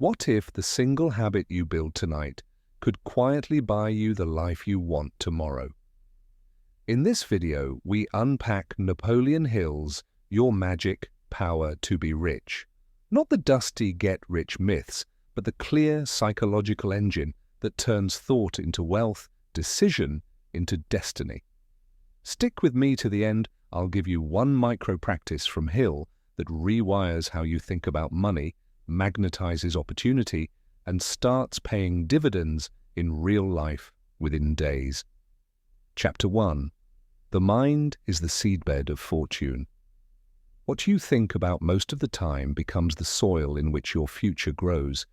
What if the single habit you build tonight could quietly buy you the life you want tomorrow? In this video, we unpack Napoleon Hill's Your Magic Power to Be Rich. Not the dusty get-rich myths, but the clear psychological engine that turns thought into wealth, decision into destiny. Stick with me to the end. I'll give you one micro-practice from Hill that rewires how you think about money, magnetizes opportunity, and starts paying dividends in real life within days. Chapter 1. The mind is the seedbed of fortune. What you think about most of the time becomes the soil in which your future grows,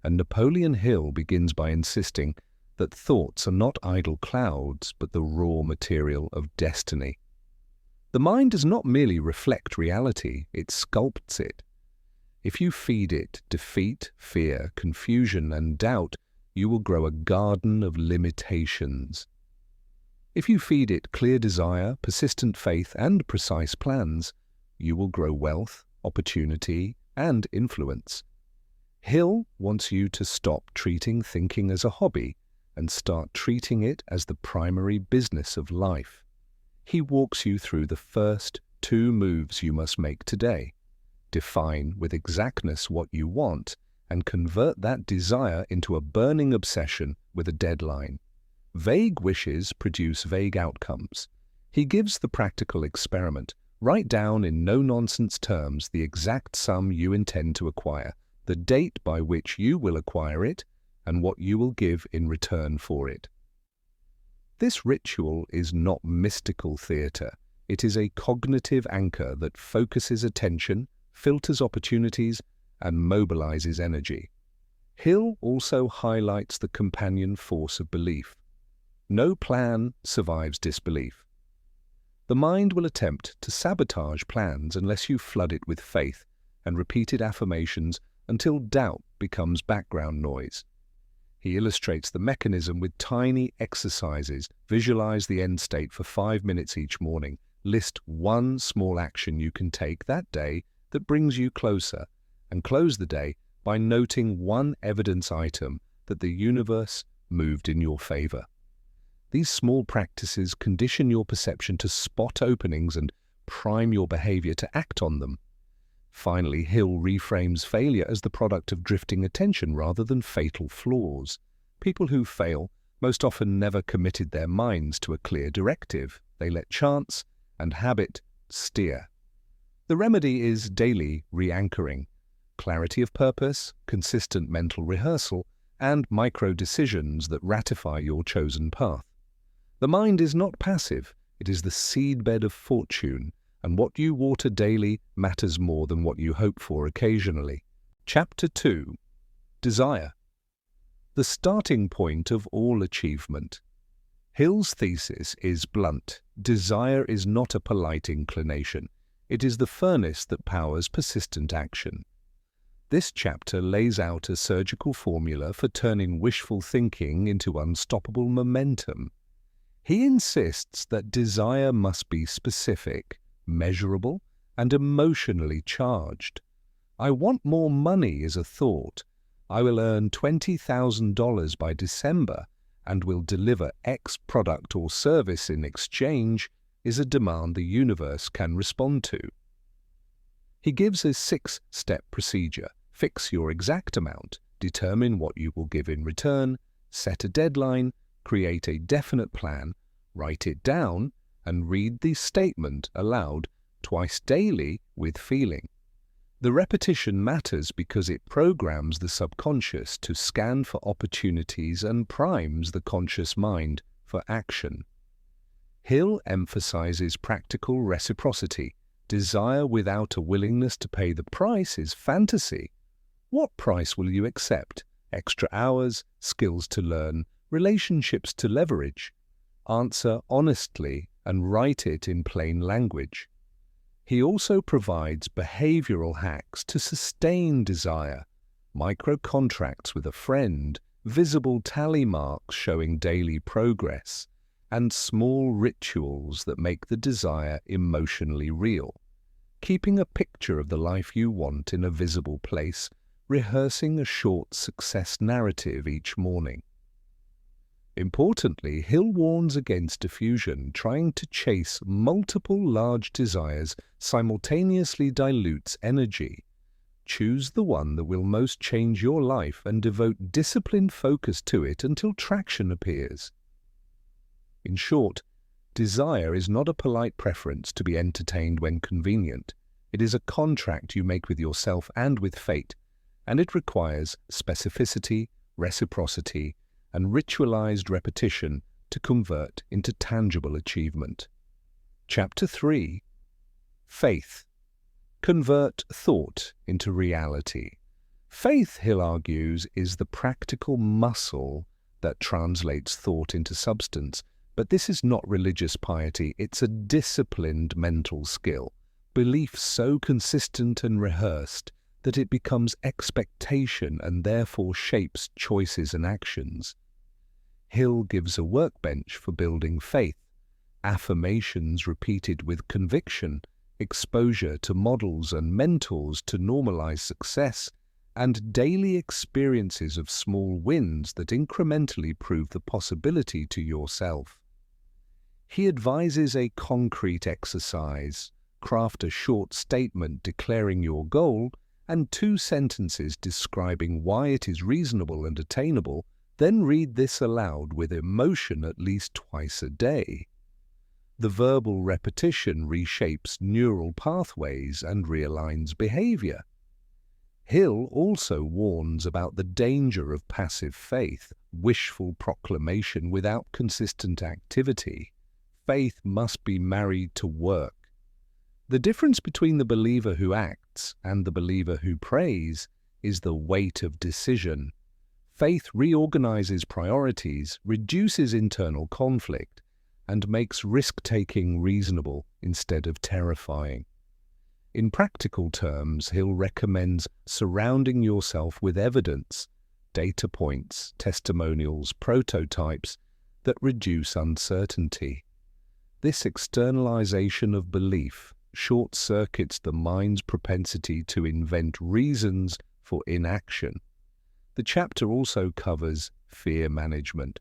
and Napoleon Hill begins by insisting that thoughts are not idle clouds, but the raw material of destiny. The mind does not merely reflect reality, it sculpts it. If you feed it defeat, fear, confusion, and doubt, you will grow a garden of limitations. If you feed it clear desire, persistent faith, and precise plans, you will grow wealth, opportunity, and influence. Hill wants you to stop treating thinking as a hobby and start treating it as the primary business of life. He walks you through the first 2 moves you must make today. Define with exactness what you want and convert that desire into a burning obsession with a deadline. Vague wishes produce vague outcomes. He gives the practical experiment. Write down in no-nonsense terms the exact sum you intend to acquire, the date by which you will acquire it, and what you will give in return for it. This ritual is not mystical theater. It is a cognitive anchor that focuses attention, filters opportunities, and mobilizes energy. Hill also highlights the companion force of belief. No plan survives disbelief. The mind will attempt to sabotage plans unless you flood it with faith and repeated affirmations until doubt becomes background noise. He illustrates the mechanism with tiny exercises. Visualize the end state for 5 minutes each morning. List one small action you can take that day that brings you closer, and close the day by noting one evidence item that the universe moved in your favor. These small practices condition your perception to spot openings and prime your behavior to act on them. Finally, Hill reframes failure as the product of drifting attention rather than fatal flaws. People who fail most often never committed their minds to a clear directive. They let chance and habit steer. The remedy is daily re-anchoring, clarity of purpose, consistent mental rehearsal, and micro-decisions that ratify your chosen path. The mind is not passive, it is the seedbed of fortune, and what you water daily matters more than what you hope for occasionally. Chapter 2. Desire. The starting point of all achievement. Hill's thesis is blunt. Desire is not a polite inclination. It is the furnace that powers persistent action. This chapter lays out a surgical formula for turning wishful thinking into unstoppable momentum. He insists that desire must be specific, measurable, and emotionally charged. I want more money is a thought. I will earn $20,000 by December and will deliver X product or service in exchange is a demand the universe can respond to. He gives a 6-step procedure. Fix your exact amount, determine what you will give in return, set a deadline, create a definite plan, write it down, and read the statement aloud twice daily with feeling. The repetition matters because it programs the subconscious to scan for opportunities and primes the conscious mind for action. Hill emphasizes practical reciprocity. Desire without a willingness to pay the price is fantasy. What price will you accept? Extra hours, skills to learn, relationships to leverage? Answer honestly and write it in plain language. He also provides behavioral hacks to sustain desire, micro-contracts with a friend, visible tally marks showing daily progress, and small rituals that make the desire emotionally real. Keeping a picture of the life you want in a visible place rehearsing a short success narrative each morning. Importantly, Hill warns against diffusion. Trying to chase multiple large desires simultaneously dilutes energy. Choose the one that will most change your life and devote disciplined focus to it until traction appears. In short, desire is not a polite preference to be entertained when convenient. It is a contract you make with yourself and with fate, and it requires specificity, reciprocity, and ritualized repetition to convert into tangible achievement. Chapter 3. Faith. Convert thought into reality. Faith, Hill argues, is the practical muscle that translates thought into substance. But this is not religious piety, it's a disciplined mental skill. Belief so consistent and rehearsed that it becomes expectation and therefore shapes choices and actions. Hill gives a workbench for building faith, affirmations repeated with conviction, exposure to models and mentors to normalize success, and daily experiences of small wins that incrementally prove the possibility to yourself. He advises a concrete exercise. Craft a short statement declaring your goal and 2 sentences describing why it is reasonable and attainable, then read this aloud with emotion at least twice a day. The verbal repetition reshapes neural pathways and realigns behavior. Hill also warns about the danger of passive faith, wishful proclamation without consistent activity. Faith must be married to work. The difference between the believer who acts and the believer who prays is the weight of decision. Faith reorganizes priorities, reduces internal conflict, and makes risk-taking reasonable instead of terrifying. In practical terms, Hill recommends surrounding yourself with evidence, data points, testimonials, prototypes that reduce uncertainty. This externalization of belief short-circuits the mind's propensity to invent reasons for inaction. The chapter also covers fear management.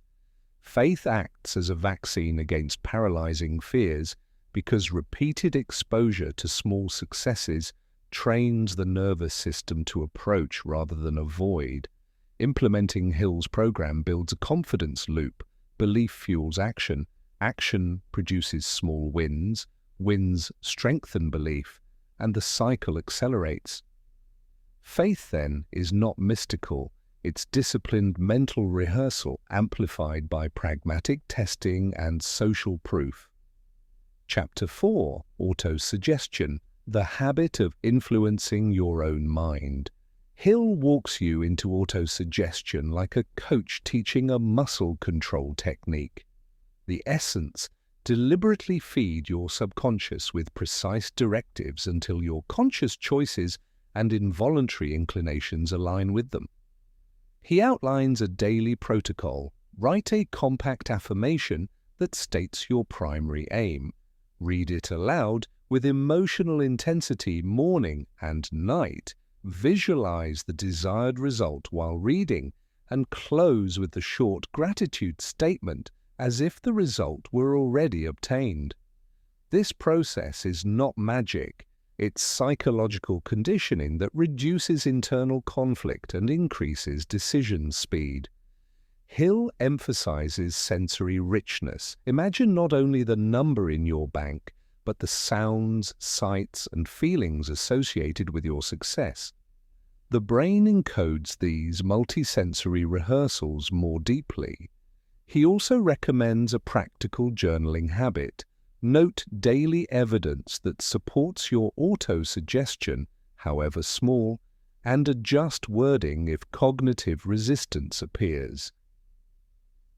Faith acts as a vaccine against paralyzing fears because repeated exposure to small successes trains the nervous system to approach rather than avoid. Implementing Hill's program builds a confidence loop. Belief fuels action. Action produces small wins. Wins strengthen belief, and the cycle accelerates. Faith, then, is not mystical. It's disciplined mental rehearsal amplified by pragmatic testing and social proof. Chapter 4. Autosuggestion. The habit of influencing your own mind. Hill walks you into autosuggestion like a coach teaching a muscle control technique. The essence: deliberately feed your subconscious with precise directives until your conscious choices and involuntary inclinations align with them. He outlines a daily protocol. Write a compact affirmation that states your primary aim. Read it aloud with emotional intensity morning and night. Visualize the desired result while reading, and close with the short gratitude statement as if the result were already obtained. This process is not magic. It's psychological conditioning that reduces internal conflict and increases decision speed. Hill emphasizes sensory richness. Imagine not only the number in your bank, but the sounds, sights, and feelings associated with your success. The brain encodes these multisensory rehearsals more deeply. He also recommends a practical journaling habit. Note daily evidence that supports your auto-suggestion, however small, and adjust wording if cognitive resistance appears.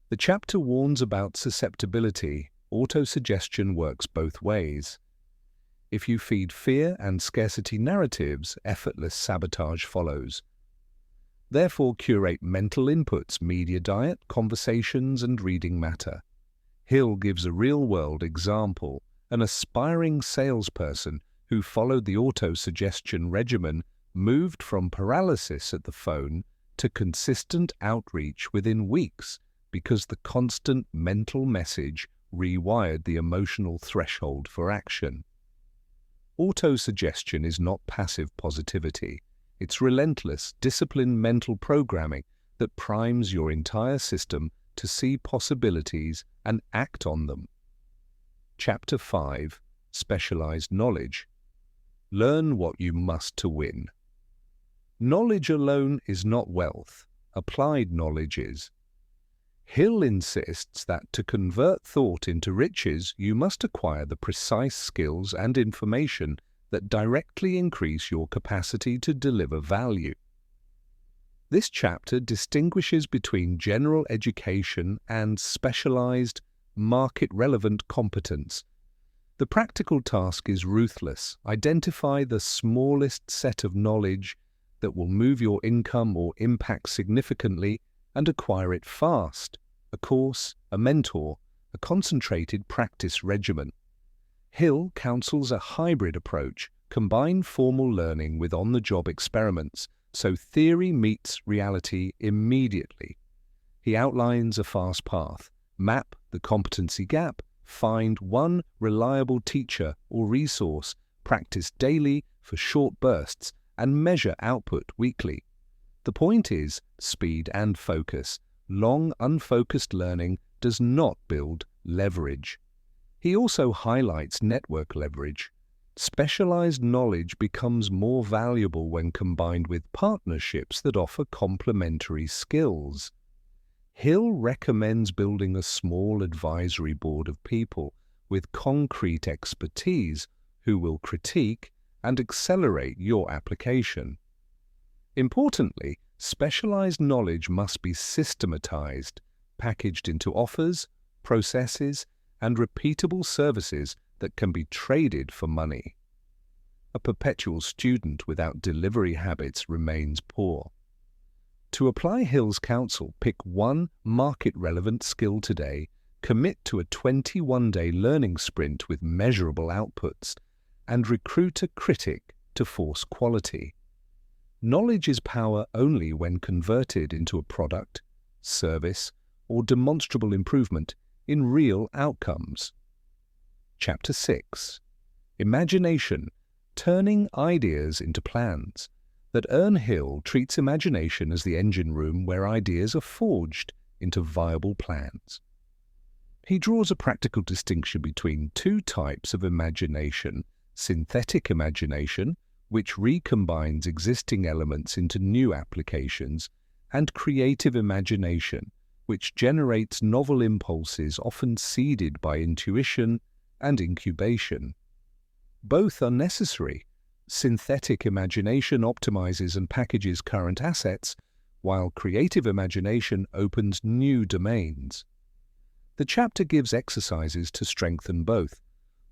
The chapter warns about susceptibility. Auto-suggestion works both ways. If you feed fear and scarcity narratives, effortless sabotage follows. Therefore, curate mental inputs, media diet, conversations, and reading matter. Hill gives a real-world example. An aspiring salesperson who followed the auto-suggestion regimen moved from paralysis at the phone to consistent outreach within weeks because the constant mental message rewired the emotional threshold for action. Autosuggestion is not passive positivity. It's relentless, disciplined mental programming that primes your entire system to see possibilities and act on them. Chapter 5. Specialized Knowledge. Learn what you must to win. Knowledge alone is not wealth. Applied knowledge is. Hill insists that to convert thought into riches, you must acquire the precise skills and information that directly increase your capacity to deliver value. This chapter distinguishes between general education and specialized, market-relevant competence. The practical task is ruthless. Identify the smallest set of knowledge that will move your income or impact significantly and acquire it fast. A course, a mentor, a concentrated practice regimen. Hill counsels a hybrid approach, combine formal learning with on-the-job experiments, so theory meets reality immediately. He outlines a fast path. Map the competency gap, find one reliable teacher or resource, practice daily for short bursts, and measure output weekly. The point is speed and focus. Long, unfocused learning does not build leverage. He also highlights network leverage. Specialized knowledge becomes more valuable when combined with partnerships that offer complementary skills. Hill recommends building a small advisory board of people with concrete expertise who will critique and accelerate your application. Importantly, specialized knowledge must be systematized, packaged into offers, processes, and repeatable services that can be traded for money. A perpetual student without delivery habits remains poor. To apply Hill's counsel, pick one market-relevant skill today, commit to a 21-day learning sprint with measurable outputs, and recruit a critic to force quality. Knowledge is power only when converted into a product, service, or demonstrable improvement in real outcomes. Chapter 6. Imagination, turning ideas into plans. That Hill treats imagination as the engine room where ideas are forged into viable plans. He draws a practical distinction between two types of imagination: synthetic imagination, which recombines existing elements into new applications, and creative imagination, which generates novel impulses often seeded by intuition and incubation. Both are necessary. Synthetic imagination optimizes and packages current assets, while creative imagination opens new domains. The chapter gives exercises to strengthen both.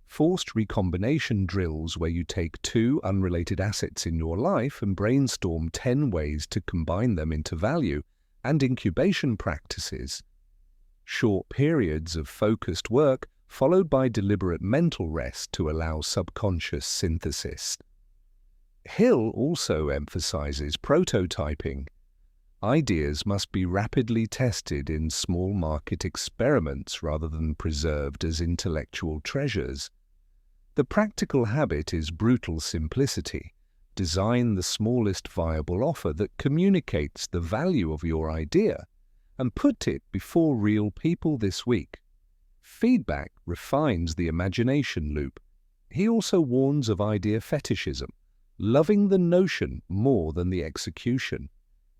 Forced recombination drills where you take two unrelated assets in your life and brainstorm 10 ways to combine them into value, and incubation practices. Short periods of focused work followed by deliberate mental rest to allow subconscious synthesis. Hill also emphasizes prototyping. Ideas must be rapidly tested in small market experiments rather than preserved as intellectual treasures. The practical habit is brutal simplicity. Design the smallest viable offer that communicates the value of your idea and put it before real people this week. Feedback refines the imagination loop. He also warns of idea fetishism, loving the notion more than the execution.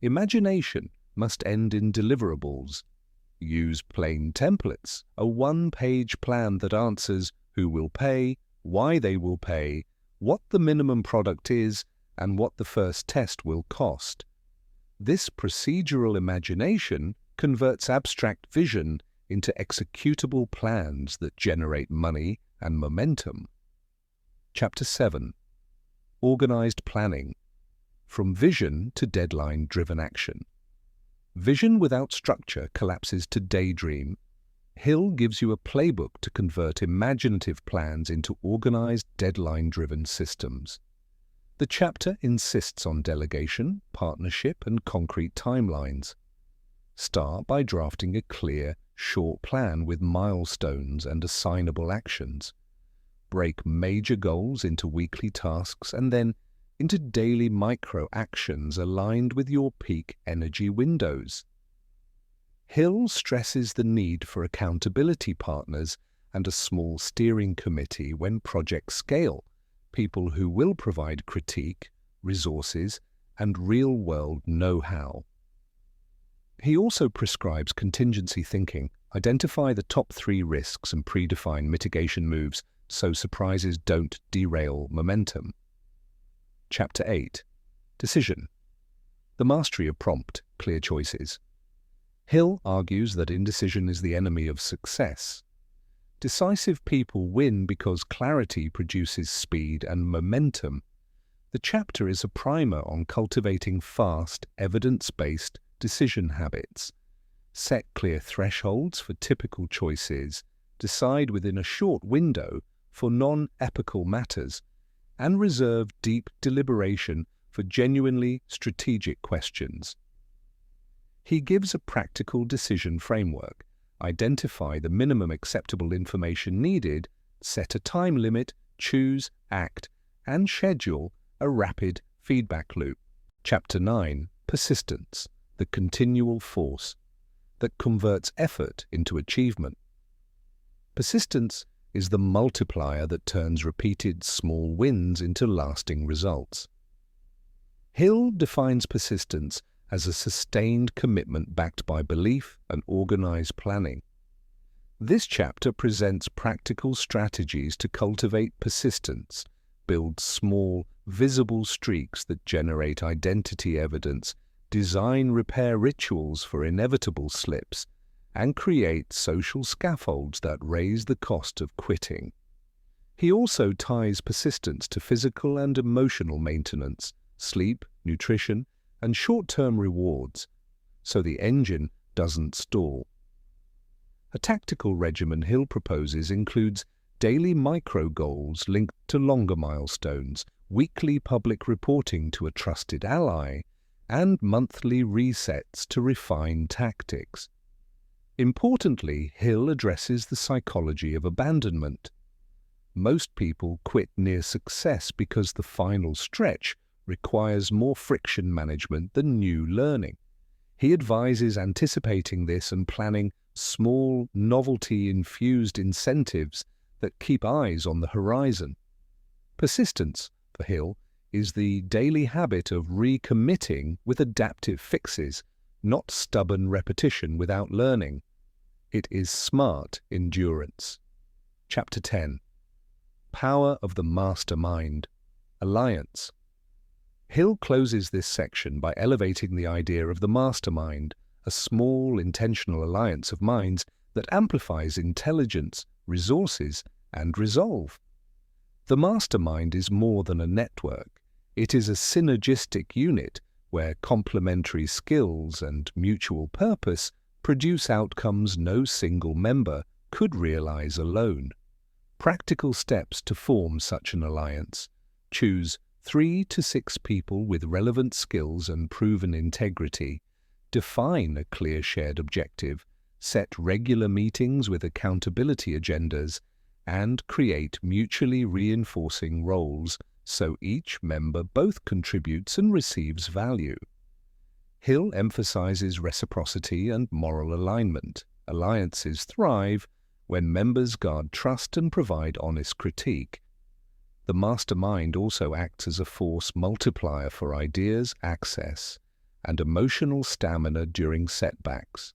Imagination must end in deliverables. Use plain templates, a one-page plan that answers who will pay, why they will pay, what the minimum product is, and what the first test will cost. This procedural imagination converts abstract vision into executable plans that generate money and momentum. Chapter 7. Organized Planning. From Vision to Deadline-Driven Action. Vision without structure collapses to daydream. Hill gives you a playbook to convert imaginative plans into organized, deadline-driven systems. The chapter insists on delegation, partnership, and concrete timelines. Start by drafting a clear, short plan with milestones and assignable actions. Break major goals into weekly tasks and then into daily micro-actions aligned with your peak energy windows. Hill stresses the need for accountability partners and a small steering committee when projects scale, people who will provide critique, resources, and real-world know-how. He also prescribes contingency thinking. Identify the top 3 risks and predefine mitigation moves so surprises don't derail momentum. Chapter 8. Decision. The mastery of prompt, clear choices. Hill argues that indecision is the enemy of success. Decisive people win because clarity produces speed and momentum. The chapter is a primer on cultivating fast, evidence-based decision habits. Set clear thresholds for typical choices, decide within a short window for non-epical matters, and reserve deep deliberation for genuinely strategic questions. He gives a practical decision framework. Identify the minimum acceptable information needed, set a time limit, choose, act, and schedule a rapid feedback loop. Chapter 9. Persistence, the continual force that converts effort into achievement. Persistence is the multiplier that turns repeated small wins into lasting results. Hill defines persistence as a sustained commitment backed by belief and organized planning. This chapter presents practical strategies to cultivate persistence, build small, visible streaks that generate identity evidence, design repair rituals for inevitable slips, and create social scaffolds that raise the cost of quitting. He also ties persistence to physical and emotional maintenance, sleep, nutrition, and short-term rewards, so the engine doesn't stall. A tactical regimen Hill proposes includes daily micro-goals linked to longer milestones, weekly public reporting to a trusted ally, and monthly resets to refine tactics. Importantly, Hill addresses the psychology of abandonment. Most people quit near success because the final stretch requires more friction management than new learning. He advises anticipating this and planning small, novelty-infused incentives that keep eyes on the horizon. Persistence, for Hill, is the daily habit of recommitting with adaptive fixes, not stubborn repetition without learning. It is smart endurance. Chapter 10. Power of the Mastermind. Alliance. Hill closes this section by elevating the idea of the mastermind, a small, intentional alliance of minds that amplifies intelligence, resources, and resolve. The mastermind is more than a network. It is a synergistic unit where complementary skills and mutual purpose produce outcomes no single member could realize alone. Practical steps to form such an alliance. Choose 3 to 6 people with relevant skills and proven integrity. Define a clear shared objective. Set regular meetings with accountability agendas, and create mutually reinforcing roles so each member both contributes and receives value. Hill emphasizes reciprocity and moral alignment. Alliances thrive when members guard trust and provide honest critique. The mastermind also acts as a force multiplier for ideas, access, and emotional stamina during setbacks.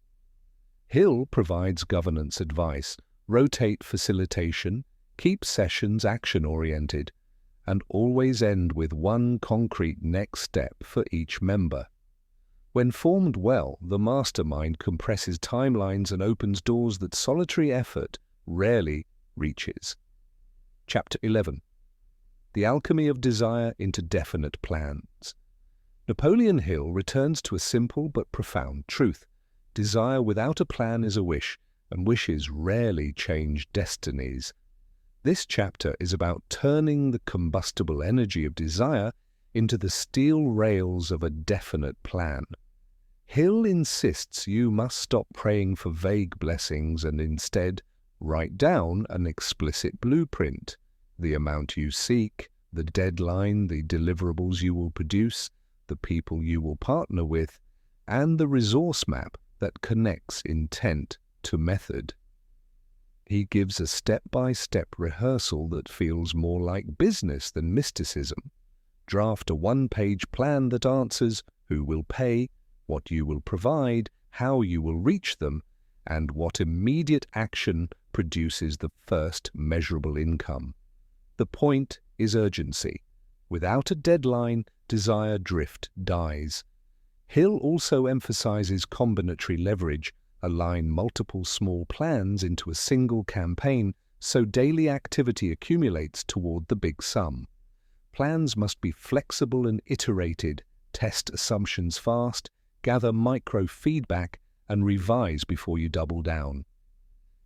Hill provides governance advice, rotate facilitation, keep sessions action-oriented, and always end with one concrete next step for each member. When formed well, the mastermind compresses timelines and opens doors that solitary effort rarely reaches. Chapter 11. The Alchemy of Desire into Definite Plans. Napoleon Hill returns to a simple but profound truth. Desire without a plan is a wish, and wishes rarely change destinies. This chapter is about turning the combustible energy of desire into the steel rails of a definite plan. Hill insists you must stop praying for vague blessings and instead write down an explicit blueprint, the amount you seek, the deadline, the deliverables you will produce, the people you will partner with, and the resource map that connects intent to method. He gives a step-by-step rehearsal that feels more like business than mysticism. Draft a one-page plan that answers who will pay, what you will provide, how you will reach them, and what immediate action produces the first measurable income. The point is urgency. Without a deadline, desire drift dies. Hill also emphasizes combinatory leverage. Align multiple small plans into a single campaign so daily activity accumulates toward the big sum. Plans must be flexible and iterated, test assumptions fast, gather micro-feedback, and revise before you double down.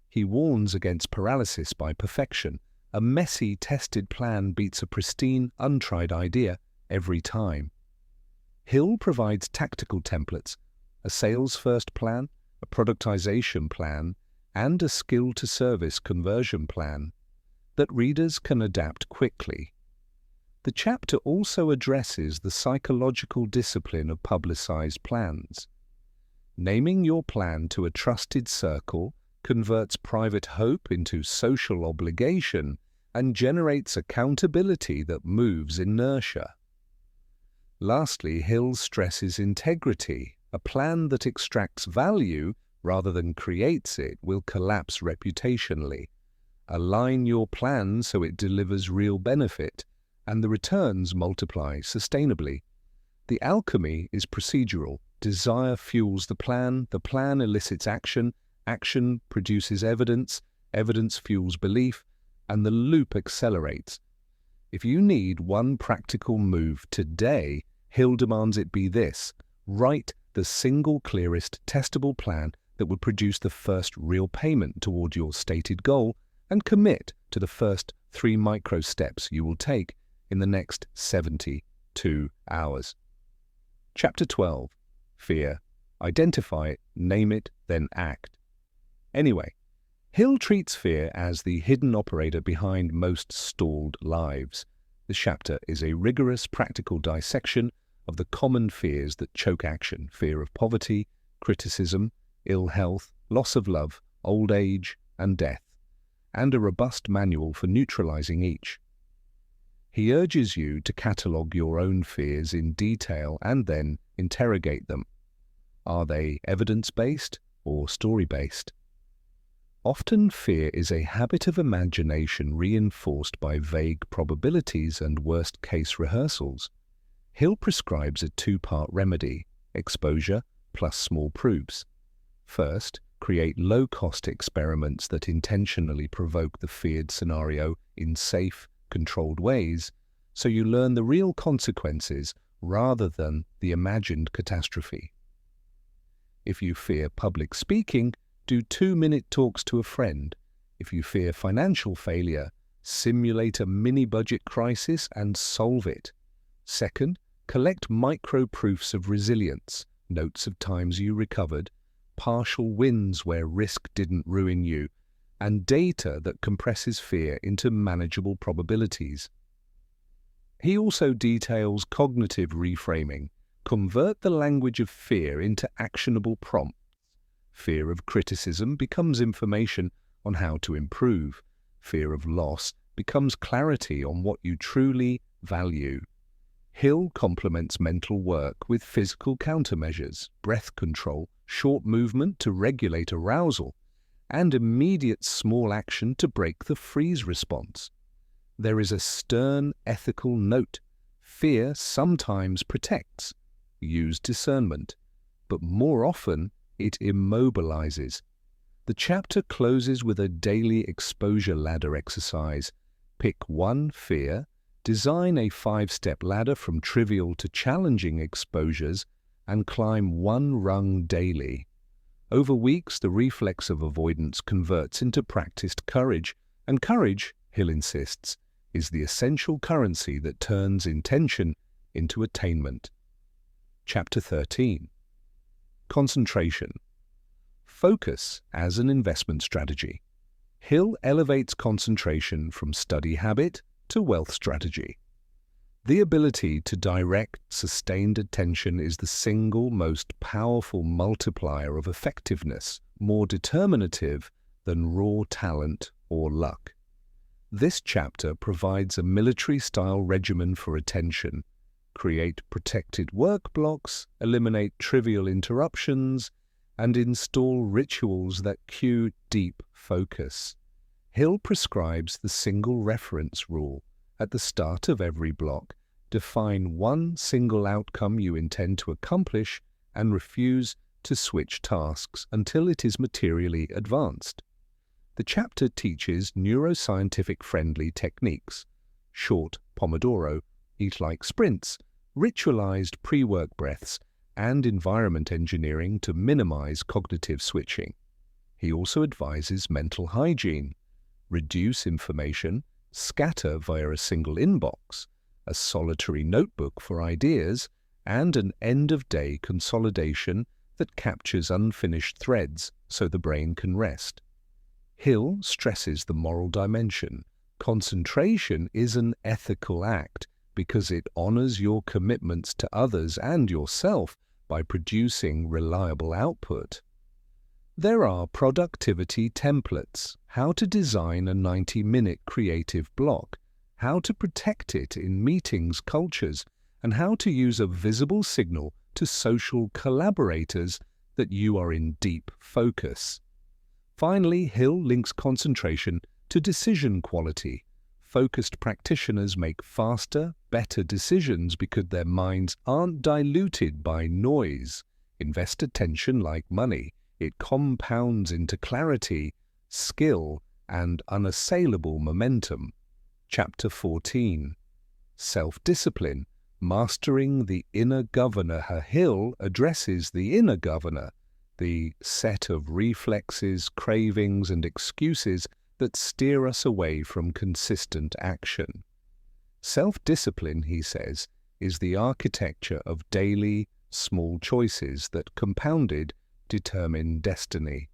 He warns against paralysis by perfection. A messy, tested plan beats a pristine, untried idea every time. Hill provides tactical templates, a sales-first plan, a productization plan, and a skill-to-service conversion plan that readers can adapt quickly. The chapter also addresses the psychological discipline of publicized plans. Naming your plan to a trusted circle converts private hope into social obligation and generates accountability that moves inertia. Lastly, Hill stresses integrity. A plan that extracts value rather than creates it will collapse reputationally. Align your plan so it delivers real benefit, and the returns multiply sustainably. The alchemy is procedural. Desire fuels the plan elicits action, action produces evidence, evidence fuels belief, and the loop accelerates. If you need one practical move today, Hill demands it be this: write the single clearest testable plan that would produce the first real payment toward your stated goal, and commit to the first 3 micro steps you will take in the next 72 hours. Chapter 12. Fear. Identify it, name it, then act. Anyway, Hill treats fear as the hidden operator behind most stalled lives. This chapter is a rigorous practical dissection of the common fears that choke action: fear of poverty, criticism, ill health, loss of love, old age, and death, and a robust manual for neutralizing each. He urges you to catalogue your own fears in detail and then interrogate them. Are they evidence-based or story-based? Often fear is a habit of imagination reinforced by vague probabilities and worst-case rehearsals. Hill prescribes a 2-part remedy: exposure plus small proofs. First, create low-cost experiments that intentionally provoke the feared scenario in safe, controlled ways, so you learn the real consequences rather than the imagined catastrophe. If you fear public speaking, do 2-minute talks to a friend. If you fear financial failure, simulate a mini-budget crisis and solve it. Second, collect micro-proofs of resilience, notes of times you recovered, partial wins where risk didn't ruin you, and data that compresses fear into manageable probabilities. He also details cognitive reframing. Convert the language of fear into actionable prompts. Fear of criticism becomes information on how to improve. Fear of loss becomes clarity on what you truly value. Hill complements mental work with physical countermeasures, breath control, short movement to regulate arousal, and immediate small action to break the freeze response. There is a stern ethical note. Fear sometimes protects. Use discernment, but more often it immobilizes. The chapter closes with a daily exposure ladder exercise. Pick one fear, design a 5-step ladder from trivial to challenging exposures, and climb one rung daily. Over weeks, the reflex of avoidance converts into practiced courage, and courage, Hill insists, is the essential currency that turns intention into attainment. Chapter 13. Concentration. Focus as an investment strategy. Hill elevates concentration from study habit to wealth strategy. The ability to direct sustained attention is the single most powerful multiplier of effectiveness, more determinative than raw talent or luck. This chapter provides a military-style regimen for attention. Create protected work blocks, eliminate trivial interruptions, and install rituals that cue deep focus. Hill prescribes the single reference rule. At the start of every block, define one single outcome you intend to accomplish and refuse to switch tasks until it is materially advanced. The chapter teaches neuroscientific-friendly techniques, short Pomodoro, eat like sprints, ritualized pre-work breaths, and environment engineering to minimize cognitive switching. He also advises mental hygiene, reduce information, scatter via a single inbox, a solitary notebook for ideas, and an end-of-day consolidation that captures unfinished threads so the brain can rest. Hill stresses the moral dimension. Concentration is an ethical act because it honors your commitments to others and yourself by producing reliable output. There are productivity templates, how to design a 90-minute creative block, how to protect it in meetings, cultures, and how to use a visible signal to social collaborators that you are in deep focus. Finally, Hill links concentration to decision quality. Focused practitioners make faster, better decisions because their minds aren't diluted by noise. Invest attention like money. It compounds into clarity, skill, and unassailable momentum. Chapter 14. Self-discipline. Mastering the inner governor. Hill addresses the inner governor, the set of reflexes, cravings, and excuses that steer us away from consistent action. Self-discipline, he says, is the architecture of daily, small choices that, compounded, determine destiny.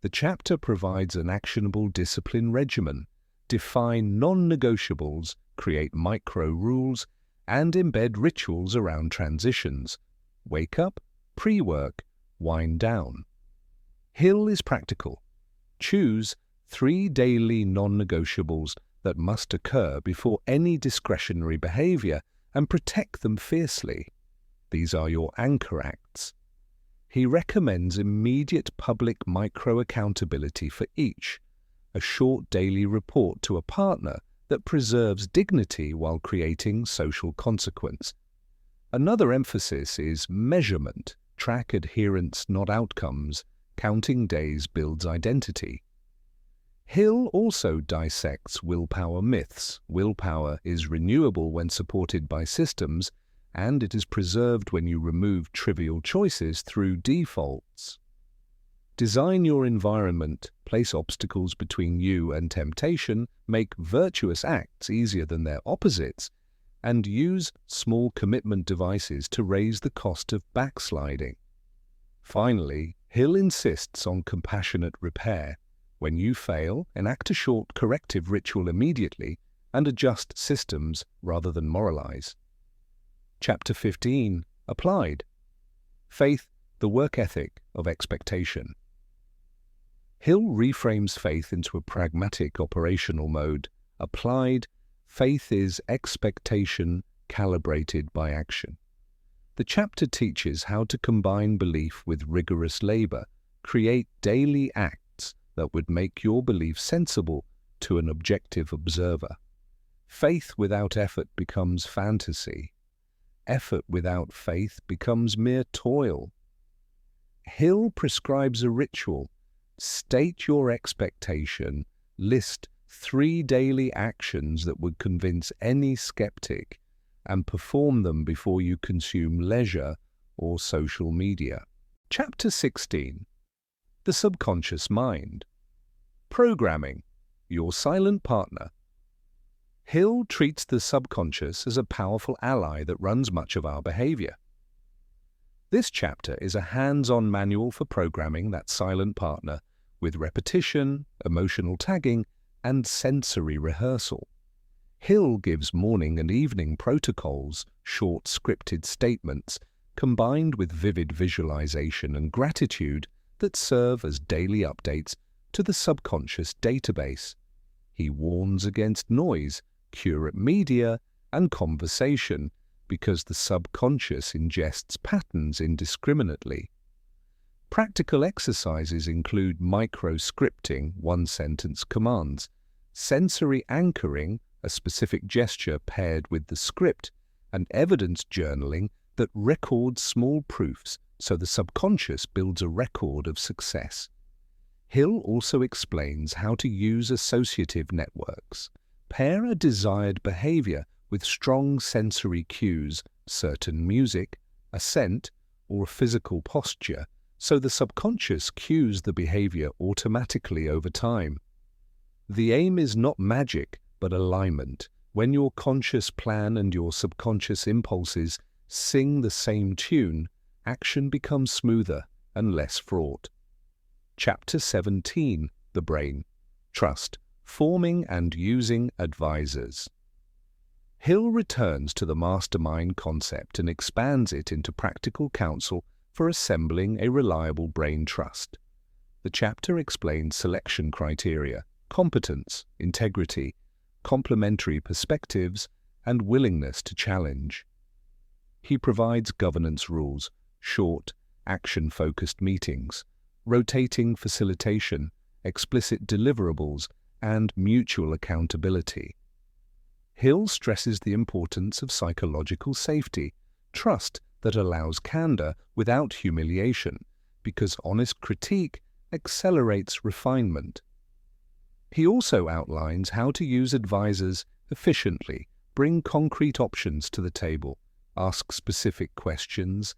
The chapter provides an actionable discipline regimen. Define non-negotiables, create micro-rules, and embed rituals around transitions. Wake up, pre-work, wind down. Hill is practical. Choose 3 daily non-negotiables that must occur before any discretionary behavior and protect them fiercely. These are your anchor acts. He recommends immediate public micro-accountability for each, a short daily report to a partner that preserves dignity while creating social consequence. Another emphasis is measurement. Track adherence, not outcomes. Counting days builds identity. Hill also dissects willpower myths. Willpower is renewable when supported by systems, and it is preserved when you remove trivial choices through defaults. Design your environment, place obstacles between you and temptation, make virtuous acts easier than their opposites, and use small commitment devices to raise the cost of backsliding. Finally, Hill insists on compassionate repair. When you fail, enact a short corrective ritual immediately and adjust systems rather than moralize. Chapter 15. Applied. Faith, the work ethic of expectation. Hill reframes faith into a pragmatic operational mode. Applied, faith is expectation calibrated by action. The chapter teaches how to combine belief with rigorous labor, create daily acts that would make your belief sensible to an objective observer. Faith without effort becomes fantasy. Effort without faith becomes mere toil. Hill prescribes a ritual. State your expectation. List 3 daily actions that would convince any skeptic, and perform them before you consume leisure or social media. Chapter 16. The subconscious mind. Programming, your silent partner. Hill treats the subconscious as a powerful ally that runs much of our behavior. This chapter is a hands-on manual for programming that silent partner with repetition, emotional tagging, and sensory rehearsal. Hill gives morning and evening protocols, short scripted statements, combined with vivid visualization and gratitude that serve as daily updates to the subconscious database. He warns against noise, curate media, and conversation because the subconscious ingests patterns indiscriminately. Practical exercises include micro-scripting, one-sentence commands, sensory anchoring, a specific gesture paired with the script, and evidence journaling that records small proofs so the subconscious builds a record of success. Hill also explains how to use associative networks. Pair a desired behavior with strong sensory cues, certain music, a scent, or a physical posture, so the subconscious cues the behavior automatically over time. The aim is not magic, but alignment. When your conscious plan and your subconscious impulses sing the same tune, action becomes smoother and less fraught. Chapter 17, The Brain. Trust, Forming and Using Advisors. Hill returns to the mastermind concept and expands it into practical counsel for assembling a reliable brain trust. The chapter explains selection criteria, competence, integrity, complementary perspectives, and willingness to challenge. He provides governance rules, short, action-focused meetings, rotating facilitation, explicit deliverables, and mutual accountability. Hill stresses the importance of psychological safety, trust that allows candor without humiliation, because honest critique accelerates refinement. He also outlines how to use advisors efficiently, bring concrete options to the table, ask specific questions,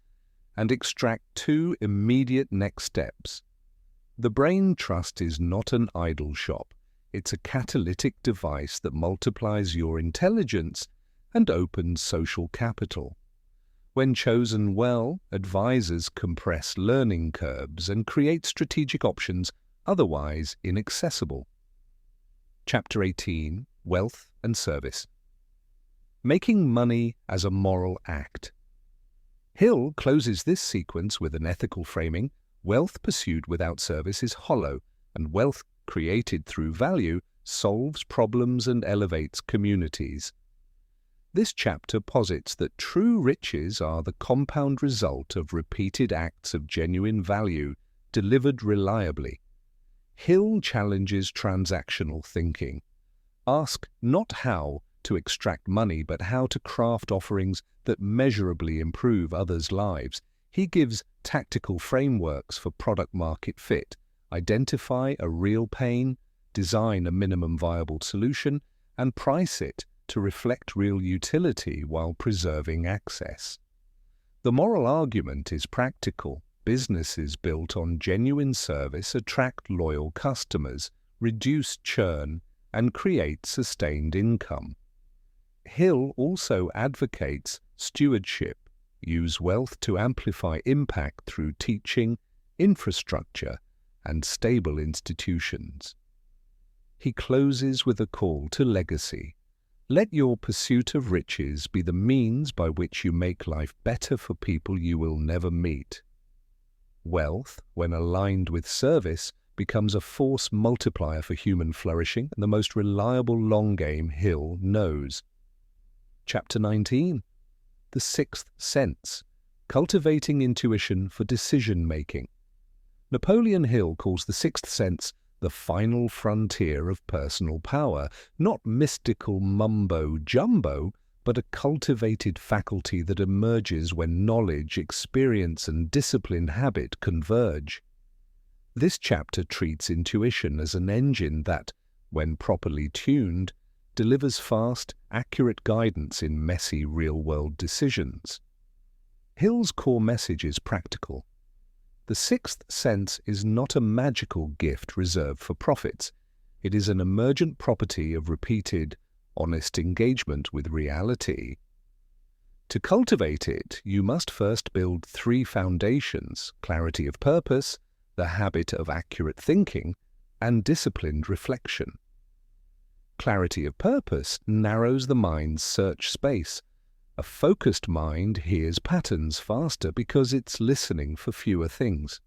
and extract 2 immediate next steps. The brain trust is not an idle shop. It's a catalytic device that multiplies your intelligence and opens social capital. When chosen well, advisors compress learning curves and create strategic options otherwise inaccessible. Chapter 18, Wealth and Service. Making money as a moral act. Hill closes this sequence with an ethical framing. Wealth pursued without service is hollow, and wealth created through value solves problems and elevates communities. This chapter posits that true riches are the compound result of repeated acts of genuine value delivered reliably. Hill challenges transactional thinking. Ask not how to extract money, but how to craft offerings that measurably improve others' lives. He gives tactical frameworks for product-market fit, identify a real pain, design a minimum viable solution, and price it to reflect real utility while preserving access. The moral argument is practical. Businesses built on genuine service attract loyal customers, reduce churn, and create sustained income. Hill also advocates stewardship. Use wealth to amplify impact through teaching, infrastructure, and stable institutions. He closes with a call to legacy. Let your pursuit of riches be the means by which you make life better for people you will never meet. Wealth, when aligned with service, becomes a force multiplier for human flourishing and the most reliable long game Hill knows. Chapter 19. The Sixth Sense. Cultivating Intuition for Decision-Making. Napoleon Hill calls the sixth sense the final frontier of personal power, not mystical mumbo-jumbo, but a cultivated faculty that emerges when knowledge, experience, and disciplined habit converge. This chapter treats intuition as an engine that, when properly tuned, delivers fast, accurate guidance in messy real-world decisions. Hill's core message is practical. The sixth sense is not a magical gift reserved for prophets. It is an emergent property of repeated, honest engagement with reality. To cultivate it, you must first build 3 foundations: clarity of purpose, the habit of accurate thinking, and disciplined reflection. Clarity of purpose narrows the mind's search space. A focused mind hears patterns faster because it's listening for fewer things.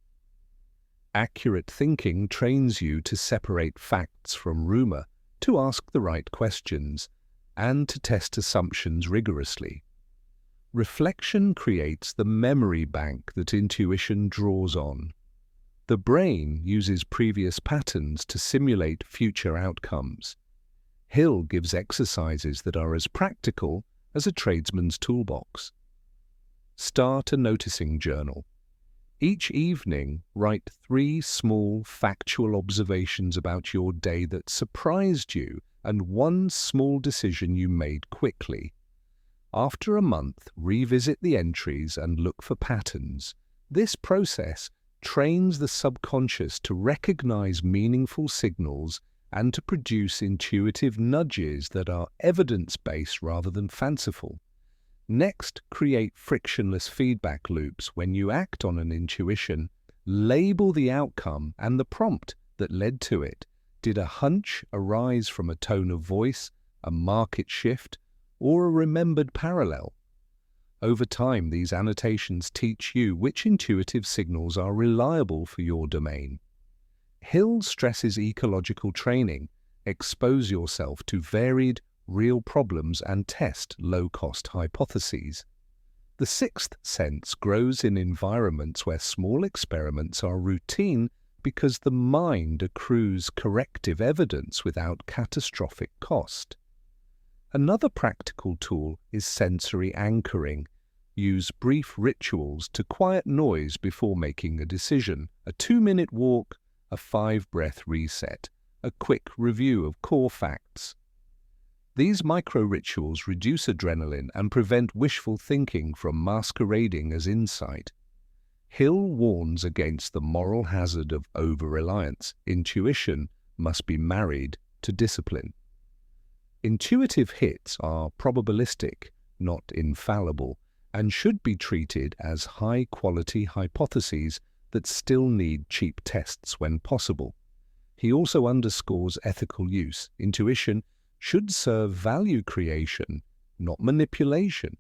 Accurate thinking trains you to separate facts from rumor, to ask the right questions, and to test assumptions rigorously. Reflection creates the memory bank that intuition draws on. The brain uses previous patterns to simulate future outcomes. Hill gives exercises that are as practical as a tradesman's toolbox. Start a noticing journal. Each evening, write 3 small factual observations about your day that surprised you and 1 small decision you made quickly. After a month, revisit the entries and look for patterns. This process trains the subconscious to recognize meaningful signals and to produce intuitive nudges that are evidence-based rather than fanciful. Next, create frictionless feedback loops. When you act on an intuition, label the outcome and the prompt that led to it. Did a hunch arise from a tone of voice, a market shift, or a remembered parallel? Over time, these annotations teach you which intuitive signals are reliable for your domain. Hill stresses ecological training. Expose yourself to varied, real problems and test low-cost hypotheses. The 6th sense grows in environments where small experiments are routine because the mind accrues corrective evidence without catastrophic cost. Another practical tool is sensory anchoring. Use brief rituals to quiet noise before making a decision. A 2-minute walk, a 5-breath reset, a quick review of core facts. These micro-rituals reduce adrenaline and prevent wishful thinking from masquerading as insight. Hill warns against the moral hazard of over-reliance. Intuition must be married to discipline. Intuitive hits are probabilistic, not infallible, and should be treated as high-quality hypotheses that still need cheap tests when possible. He also underscores ethical use. Intuition should serve value creation, not manipulation.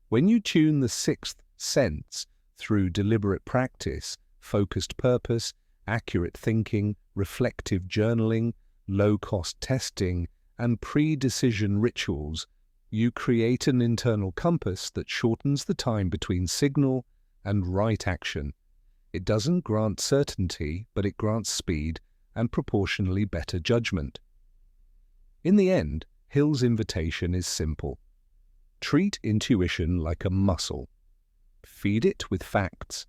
When you tune the 6th sense through deliberate practice, focused purpose, accurate thinking, reflective journaling, low-cost testing, and pre-decision rituals, you create an internal compass that shortens the time between signal and right action. It doesn't grant certainty, but it grants speed and proportionally better judgment. In the end, Hill's invitation is simple. Treat intuition like a muscle. Feed it with facts,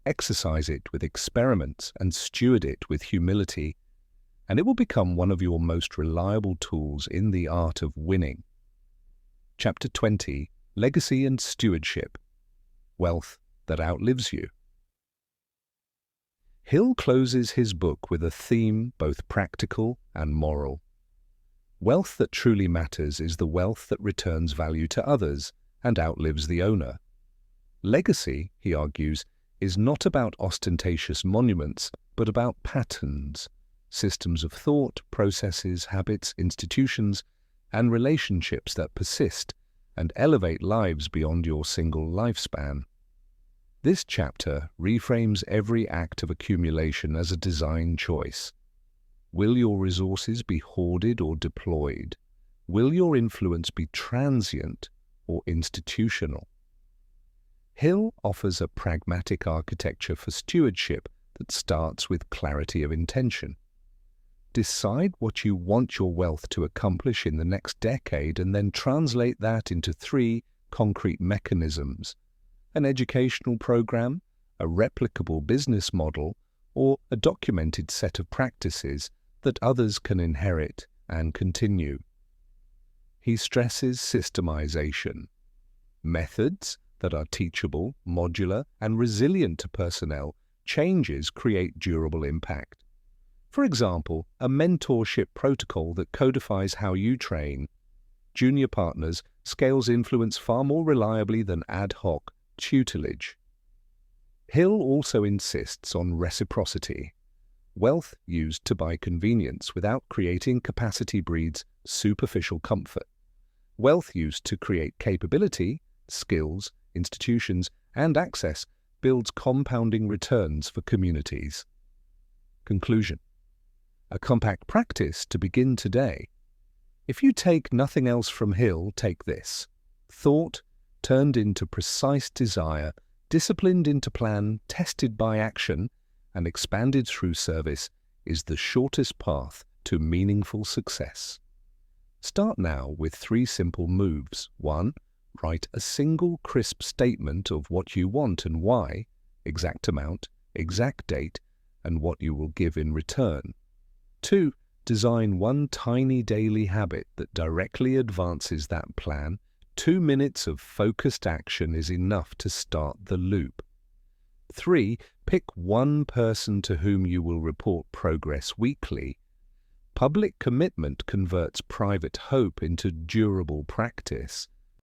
exercise it with experiments, and steward it with humility, and it will become one of your most reliable tools in the art of winning. Chapter 20, Legacy and Stewardship. Wealth that outlives you. Hill closes his book with a theme both practical and moral. Wealth that truly matters is the wealth that returns value to others and outlives the owner. Legacy, he argues, is not about ostentatious monuments, but about patterns, systems of thought, processes, habits, institutions, and relationships that persist and elevate lives beyond your single lifespan. This chapter reframes every act of accumulation as a design choice. Will your resources be hoarded or deployed? Will your influence be transient or institutional? Hill offers a pragmatic architecture for stewardship that starts with clarity of intention. Decide what you want your wealth to accomplish in the next decade and then translate that into 3 concrete mechanisms: an educational program, a replicable business model, or a documented set of practices that others can inherit and continue. He stresses systemization, methods that are teachable, modular, and resilient to personnel changes create durable impact. For example, a mentorship protocol that codifies how you train, junior partners scales influence far more reliably than ad hoc tutelage. Hill also insists on reciprocity. Wealth used to buy convenience without creating capacity breeds superficial comfort. Wealth used to create capability, skills, institutions, and access builds compounding returns for communities. Conclusion. A compact practice to begin today. If you take nothing else from Hill, take this. Thought turned into precise desire, disciplined into plan, tested by action, and expanded through service is the shortest path to meaningful success. Start now with 3 simple moves. 1. Write a single crisp statement of what you want and why, exact amount, exact date, and what you will give in return. 2. Design one tiny daily habit that directly advances that plan. 2 minutes of focused action is enough to start the loop. 3. Pick one person to whom you will report progress weekly. Public commitment converts private hope into durable practice.